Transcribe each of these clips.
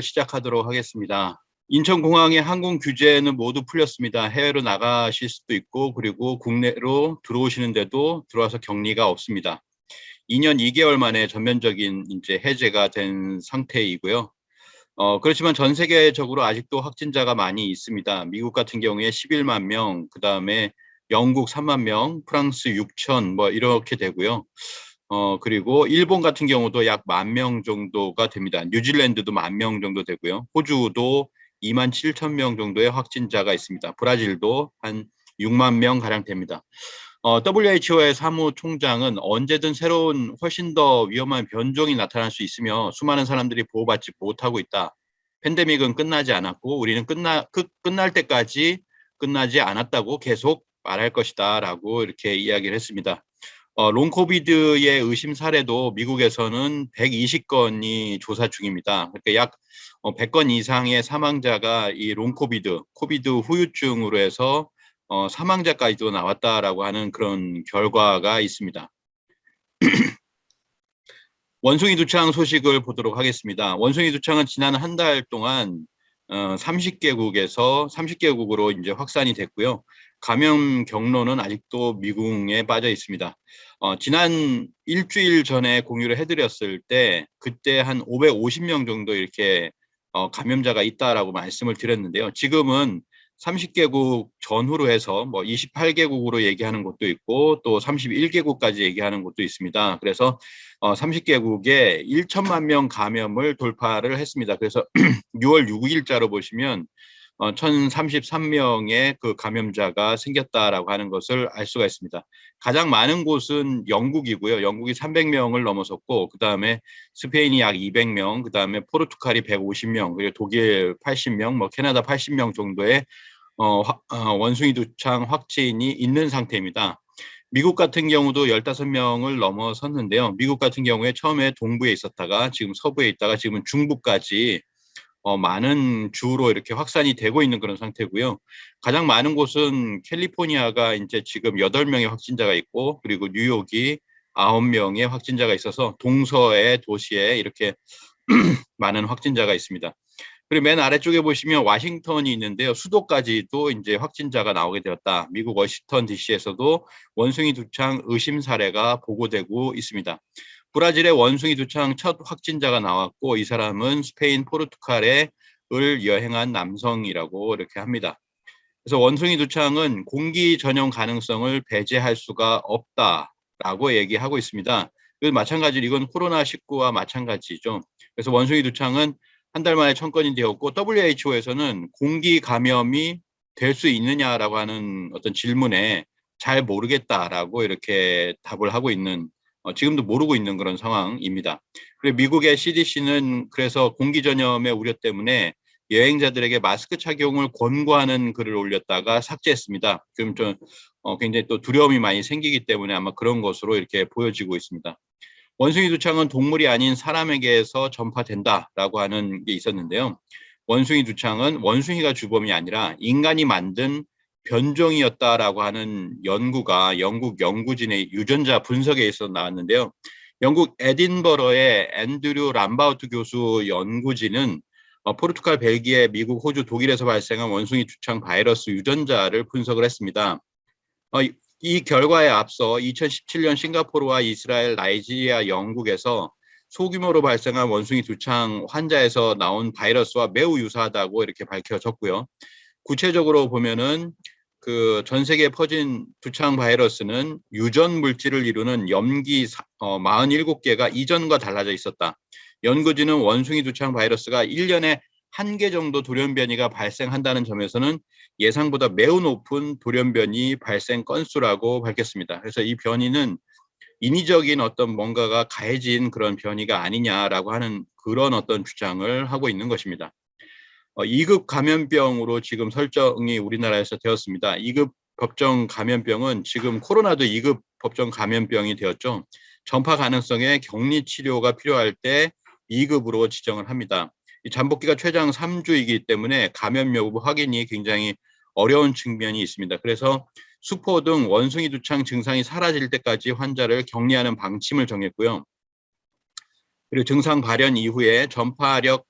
시작하도록 하겠습니다. 인천공항의 항공 규제는 모두 풀렸습니다. 해외로 나가실 수도 있고 그리고 국내로 들어오시는데도 들어와서 격리가 없습니다. 2년 2개월 만에 전면적인 이제 해제가 된 상태이고요. 그렇지만 전 세계적으로 아직도 확진자가 많이 있습니다. 미국 같은 경우에 11만 명, 그 다음에 영국 3만 명, 프랑스 6천 뭐 이렇게 되고요. 그리고 일본 같은 경우도 약 10,000명 정도가 됩니다. 뉴질랜드도 10,000명 정도 되고요. 호주도 27,000명 정도의 확진자가 있습니다. 브라질도 한 6만 명 가량 됩니다. WHO의 사무총장은 언제든 새로운 훨씬 더 위험한 변종이 나타날 수 있으며 수많은 사람들이 보호받지 못하고 있다. 팬데믹은 끝나지 않았고 우리는 끝날 때까지 끝나지 않았다고 계속 말할 것이다 라고 이렇게 이야기를 했습니다. 롱코비드의 의심 사례도 미국에서는 120건이 조사 중입니다. 그러니까 약 100건 이상의 사망자가 이 롱코비드, 코비드 후유증으로 해서 사망자까지도 나왔다라고 하는 그런 결과가 있습니다. 원숭이 두창 소식을 보도록 하겠습니다. 원숭이 두창은 지난 한 달 동안 30개국으로 이제 확산이 됐고요. 감염 경로는 아직도 미궁에 빠져 있습니다. 지난 일주일 전에 공유를 해드렸을 때 그때 한 550명 정도 이렇게 감염자가 있다라고 말씀을 드렸는데요. 지금은 30개국 전후로 해서 뭐 28개국으로 얘기하는 곳도 있고 또 31개국까지 얘기하는 곳도 있습니다. 그래서 30개국에 1천만 명 감염을 돌파를 했습니다. 그래서 6월 6일자로 보시면 1,033명의 그 감염자가 생겼다라고 하는 것을 알 수가 있습니다. 가장 많은 곳은 영국이고요. 영국이 300명을 넘어섰고 그 다음에 스페인이 약 200명, 그 다음에 포르투갈이 150명, 그리고 독일 80명, 뭐 캐나다 80명 정도의 원숭이 두창 확진이 있는 상태입니다. 미국 같은 경우도 15명을 넘어섰는데요. 미국 같은 경우에 처음에 동부에 있었다가 지금 서부에 있다가 지금은 중부까지 많은 주로 이렇게 확산이 되고 있는 그런 상태고요. 가장 많은 곳은 캘리포니아가 이제 지금 8명의 확진자가 있고 그리고 뉴욕이 9명의 확진자가 있어서 동서의 도시에 이렇게 많은 확진자가 있습니다. 그리고 맨 아래쪽에 보시면 와싱턴이 있는데요. 수도까지도 이제 확진자가 나오게 되었다. 미국 워싱턴 DC에서도 원숭이 두창 의심 사례가 보고되고 있습니다. 브라질의 원숭이 두창 첫 확진자가 나왔고 이 사람은 스페인 포르투갈을 여행한 남성이라고 이렇게 합니다. 그래서 원숭이 두창은 공기 전염 가능성을 배제할 수가 없다라고 얘기하고 있습니다. 마찬가지로 이건 코로나19와 마찬가지죠. 그래서 원숭이 두창은 한 달 만에 1,000건이 되었고 WHO에서는 공기 감염이 될 수 있느냐라고 하는 어떤 질문에 잘 모르겠다라고 이렇게 답을 하고 있는 지금도 모르고 있는 그런 상황입니다. 그리고 미국의 CDC는 그래서 공기 전염의 우려 때문에 여행자들에게 마스크 착용을 권고하는 글을 올렸다가 삭제했습니다. 지금 좀 굉장히 또 두려움이 많이 생기기 때문에 아마 그런 것으로 이렇게 보여지고 있습니다. 원숭이 두창은 동물이 아닌 사람에게서 전파된다라고 하는 게 있었는데요. 원숭이 두창은 원숭이가 주범이 아니라 인간이 만든 변종이었다라고 하는 연구가 영국 연구진의 유전자 분석에 있어 나왔는데요. 영국 에딘버러의 앤드류 람바우트 교수 연구진은 포르투갈, 벨기에, 미국, 호주, 독일에서 발생한 원숭이 두창 바이러스 유전자를 분석을 했습니다. 이 결과에 앞서 2017년 싱가포르와 이스라엘, 나이지리아, 영국에서 소규모로 발생한 원숭이 두창 환자에서 나온 바이러스와 매우 유사하다고 이렇게 밝혀졌고요. 구체적으로 보면은 그 전 세계에 퍼진 두창 바이러스는 유전 물질을 이루는 염기 47개가 이전과 달라져 있었다. 연구진은 원숭이 두창 바이러스가 1년에 1개 정도 돌연변이가 발생한다는 점에서는 예상보다 매우 높은 돌연변이 발생 건수라고 밝혔습니다. 그래서 이 변이는 인위적인 어떤 뭔가가 가해진 그런 변이가 아니냐라고 하는 그런 어떤 주장을 하고 있는 것입니다. 2급 감염병으로 지금 설정이 우리나라에서 되었습니다. 2급 법정 감염병은 지금 코로나도 2급 법정 감염병이 되었죠. 전파 가능성에 격리 치료가 필요할 때 2급으로 지정을 합니다. 이 잠복기가 최장 3주이기 때문에 감염 여부 확인이 굉장히 어려운 측면이 있습니다. 그래서 수포 등 원숭이 두창 증상이 사라질 때까지 환자를 격리하는 방침을 정했고요. 그리고 증상 발현 이후에 전파력을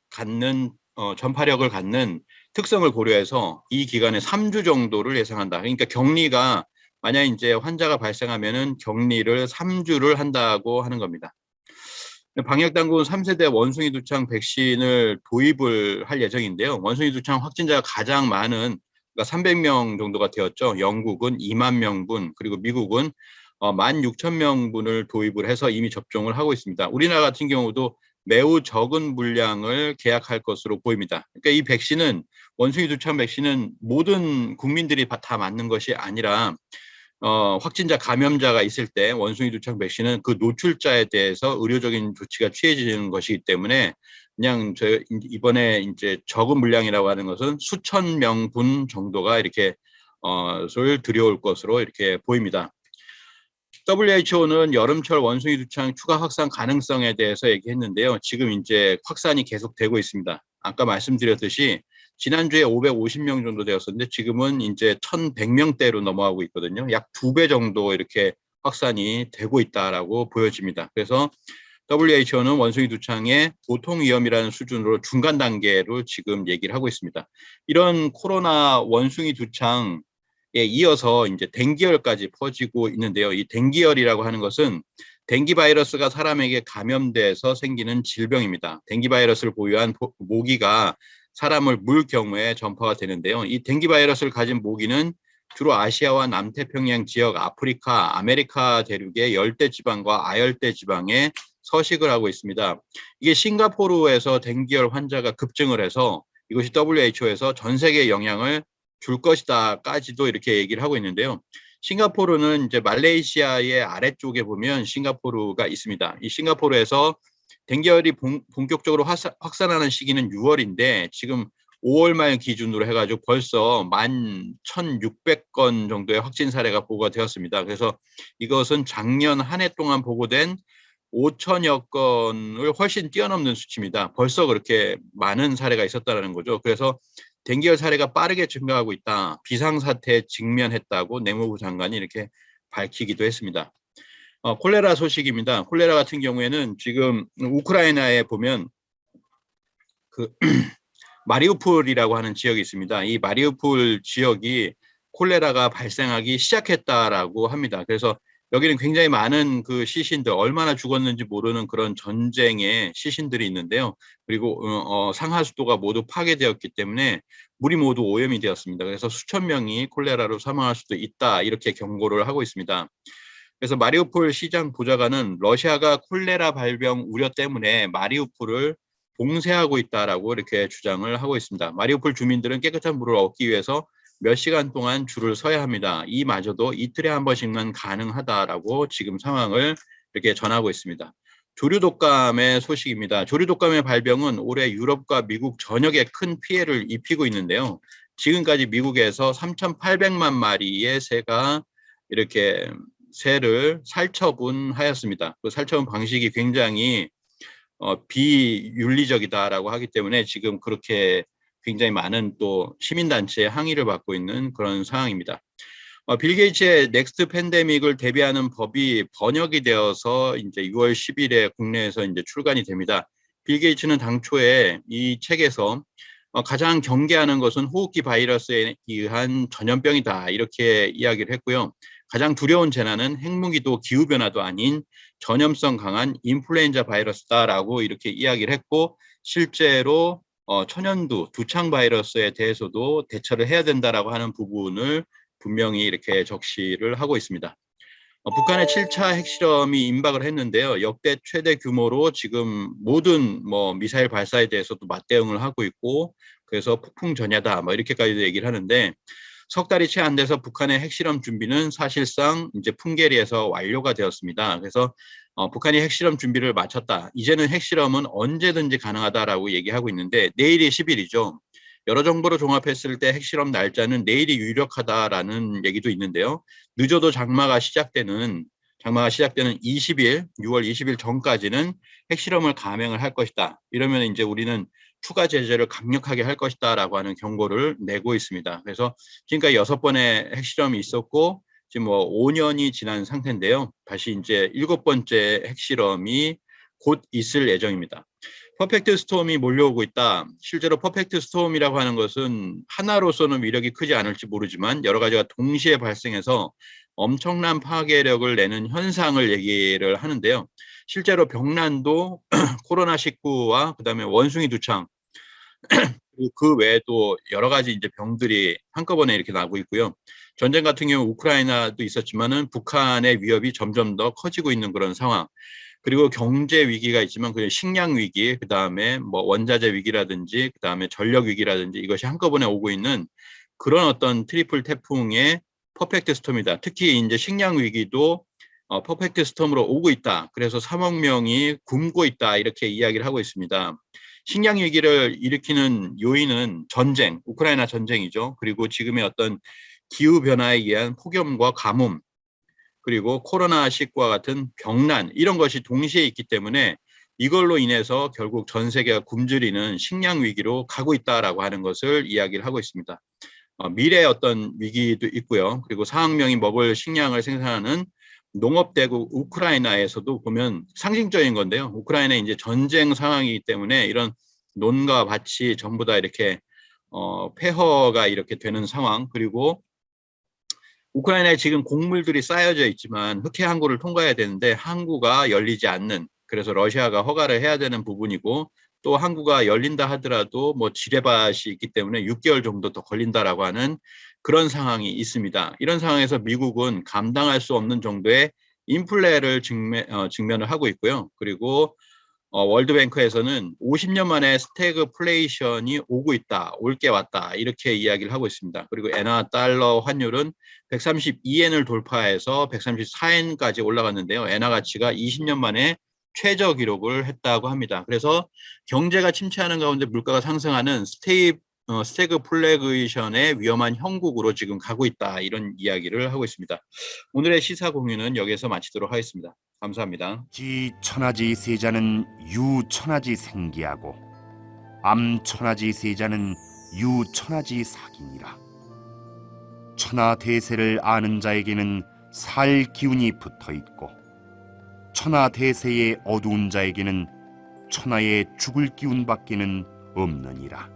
갖는 특성을 고려해서 이 기간에 3주 정도를 예상한다. 그러니까 격리가 만약 이제 환자가 발생하면은 격리를 3주를 한다고 하는 겁니다. 방역 당국은 3세대 원숭이 두창 백신을 도입을 할 예정인데요. 원숭이 두창 확진자가 가장 많은 그러니까 300명 정도가 되었죠. 영국은 2만 명분, 그리고 미국은 16,000명분을 도입을 해서 이미 접종을 하고 있습니다. 우리나라 같은 경우도 매우 적은 물량을 계약할 것으로 보입니다. 그러니까 이 백신은 원숭이 두창 백신은 모든 국민들이 다 맞는 것이 아니라 확진자 감염자가 있을 때 원숭이 두창 백신은 그 노출자에 대해서 의료적인 조치가 취해지는 것이기 때문에 그냥 이번에 이제 적은 물량이라고 하는 것은 수천 명분 정도가 이렇게 를 들여올 것으로 이렇게 보입니다. WHO는 여름철 원숭이 두창 추가 확산 가능성에 대해서 얘기했는데요. 지금 이제 확산이 계속되고 있습니다. 아까 말씀드렸듯이 지난주에 550명 정도 되었었는데 지금은 이제 1,100명대로 넘어가고 있거든요. 약 2배 정도 이렇게 확산이 되고 있다라고 보여집니다. 그래서 WHO는 원숭이 두창의 보통 위험이라는 수준으로 중간 단계로 지금 얘기를 하고 있습니다. 이런 코로나 원숭이 두창 이어서 이제 댕기열까지 퍼지고 있는데요. 이 댕기열이라고 하는 것은 댕기 바이러스가 사람에게 감염돼서 생기는 질병입니다. 댕기 바이러스를 보유한 모기가 사람을 물 경우에 전파가 되는데요. 이 댕기 바이러스를 가진 모기는 주로 아시아와 남태평양 지역, 아프리카, 아메리카 대륙의 열대 지방과 아열대 지방에 서식을 하고 있습니다. 이게 싱가포르에서 댕기열 환자가 급증을 해서 이것이 WHO에서 전 세계에 영향을 줄 것이다까지도 이렇게 얘기를 하고 있는데요. 싱가포르는 이제 말레이시아의 아래쪽에 보면 싱가포르가 있습니다. 이 싱가포르에서 댕기열이 본격적으로 확산하는 시기는 6월인데 지금 5월 말 기준으로 해가지고 벌써 11,600건 정도의 확진 사례가 보고가 되었습니다. 그래서 이것은 작년 한 해 동안 보고된 5천여 건을 훨씬 뛰어넘는 수치입니다. 벌써 그렇게 많은 사례가 있었다는 거죠. 그래서 댕기열 사례가 빠르게 증가하고 있다. 비상사태에 직면했다고 내무부 장관이 이렇게 밝히기도 했습니다. 콜레라 소식입니다. 콜레라 같은 경우에는 지금 우크라이나에 보면 그 마리우폴이라고 하는 지역이 있습니다. 이 마리우폴 지역이 콜레라가 발생하기 시작했다라고 합니다. 그래서 여기는 굉장히 많은 그 시신들, 얼마나 죽었는지 모르는 그런 전쟁의 시신들이 있는데요. 그리고 상하수도가 모두 파괴되었기 때문에 물이 모두 오염이 되었습니다. 그래서 수천 명이 콜레라로 사망할 수도 있다, 이렇게 경고를 하고 있습니다. 그래서 마리우폴 시장 보좌관은 러시아가 콜레라 발병 우려 때문에 마리우폴을 봉쇄하고 있다라고 이렇게 주장을 하고 있습니다. 마리우폴 주민들은 깨끗한 물을 얻기 위해서 몇 시간 동안 줄을 서야 합니다. 이마저도 이틀에 한 번씩만 가능하다라고 지금 상황을 이렇게 전하고 있습니다. 조류 독감의 소식입니다. 조류 독감의 발병은 올해 유럽과 미국 전역에 큰 피해를 입히고 있는데요. 지금까지 미국에서 3,800만 마리의 새가 이렇게 새를 살처분하였습니다. 그 살처분 방식이 굉장히 비윤리적이다라고 하기 때문에 지금 그렇게 굉장히 많은 또 시민단체의 항의를 받고 있는 그런 상황입니다. 빌 게이츠의 넥스트 팬데믹을 대비하는 법이 번역이 되어서 이제 6월 10일에 국내에서 이제 출간이 됩니다. 빌 게이츠는 당초에 이 책에서 가장 경계하는 것은 호흡기 바이러스에 의한 전염병이다, 이렇게 이야기를 했고요. 가장 두려운 재난은 핵무기도 기후변화도 아닌 전염성 강한 인플루엔자 바이러스다라고 이렇게 이야기를 했고, 실제로 천연두, 두창 바이러스에 대해서도 대처를 해야 된다라고 하는 부분을 분명히 이렇게 적시를 하고 있습니다. 북한의 7차 핵실험이 임박을 했는데요. 역대 최대 규모로 지금 모든 미사일 발사에 대해서도 맞대응을 하고 있고, 그래서 폭풍 전야다 이렇게까지도 얘기를 하는데, 석 달이 채 안 돼서 북한의 핵실험 준비는 사실상 이제 풍계리에서 완료가 되었습니다. 그래서 북한이 핵실험 준비를 마쳤다. 이제는 핵실험은 언제든지 가능하다라고 얘기하고 있는데, 내일이 10일이죠. 여러 정보를 종합했을 때 핵실험 날짜는 내일이 유력하다라는 얘기도 있는데요. 늦어도 장마가 시작되는 20일, 6월 20일 전까지는 핵실험을 감행을 할 것이다. 이러면 이제 우리는 추가 제재를 강력하게 할 것이다라고 하는 경고를 내고 있습니다. 그래서 지금까지 6번의 핵실험이 있었고 지금 5년이 지난 상태인데요. 다시 이제 7번째 핵실험이 곧 있을 예정입니다. 퍼펙트 스톰이 몰려오고 있다. 실제로 퍼펙트 스톰이라고 하는 것은 하나로서는 위력이 크지 않을지 모르지만 여러 가지가 동시에 발생해서 엄청난 파괴력을 내는 현상을 얘기를 하는데요. 실제로 병난도 코로나19와 그다음에 원숭이 두창 그리고 그 외에도 여러 가지 이제 병들이 한꺼번에 이렇게 나고 있고요. 전쟁 같은 경우 우크라이나도 있었지만은 북한의 위협이 점점 더 커지고 있는 그런 상황. 그리고 경제 위기가 있지만 그 식량 위기, 그다음에 뭐 원자재 위기라든지 그다음에 전력 위기라든지 이것이 한꺼번에 오고 있는 그런 어떤 트리플 태풍의 퍼펙트 스톰이다. 특히 이제 식량 위기도 퍼펙트 스톰으로 오고 있다. 그래서 3억 명이 굶고 있다. 이렇게 이야기를 하고 있습니다. 식량 위기를 일으키는 요인은 전쟁, 우크라이나 전쟁이죠. 그리고 지금의 어떤 기후 변화에 의한 폭염과 가뭄, 그리고 코로나19와 같은 병난 이런 것이 동시에 있기 때문에 이걸로 인해서 결국 전 세계가 굶주리는 식량 위기로 가고 있다라고 하는 것을 이야기를 하고 있습니다. 미래의 어떤 위기도 있고요. 그리고 4억 명이 먹을 식량을 생산하는 농업대국 우크라이나에서도 보면 상징적인 건데요. 우크라이나 이제 전쟁 상황이기 때문에 이런 논과 밭이 전부 다 이렇게 폐허가 이렇게 되는 상황, 그리고 우크라이나에 지금 곡물들이 쌓여져 있지만 흑해 항구를 통과해야 되는데 항구가 열리지 않는, 그래서 러시아가 허가를 해야 되는 부분이고, 또 항구가 열린다 하더라도 뭐 지뢰밭이 있기 때문에 6개월 정도 더 걸린다라고 하는 그런 상황이 있습니다. 이런 상황에서 미국은 감당할 수 없는 정도의 인플레를 직면을 하고 있고요. 그리고 월드뱅크에서는 50년 만에 스태그플레이션이 오고 있다, 올 게 왔다 이렇게 이야기를 하고 있습니다. 그리고 엔화 달러 환율은 132엔을 돌파해서 134엔까지 올라갔는데요. 엔화 가치가 20년 만에 최저 기록을 했다고 합니다. 그래서 경제가 침체하는 가운데 물가가 상승하는 스태그플레이션의 위험한 형국으로 지금 가고 있다, 이런 이야기를 하고 있습니다. 오늘의 시사 공유는 여기서 마치도록 하겠습니다. 감사합니다. 지천하지 세자는 유천하지 생기하고 암천하지 세자는 유천하지 사기니라. 천하 대세를 아는 자에게는 살 기운이 붙어 있고 천하 대세의 어두운 자에게는 천하의 죽을 기운밖에는 없느니라.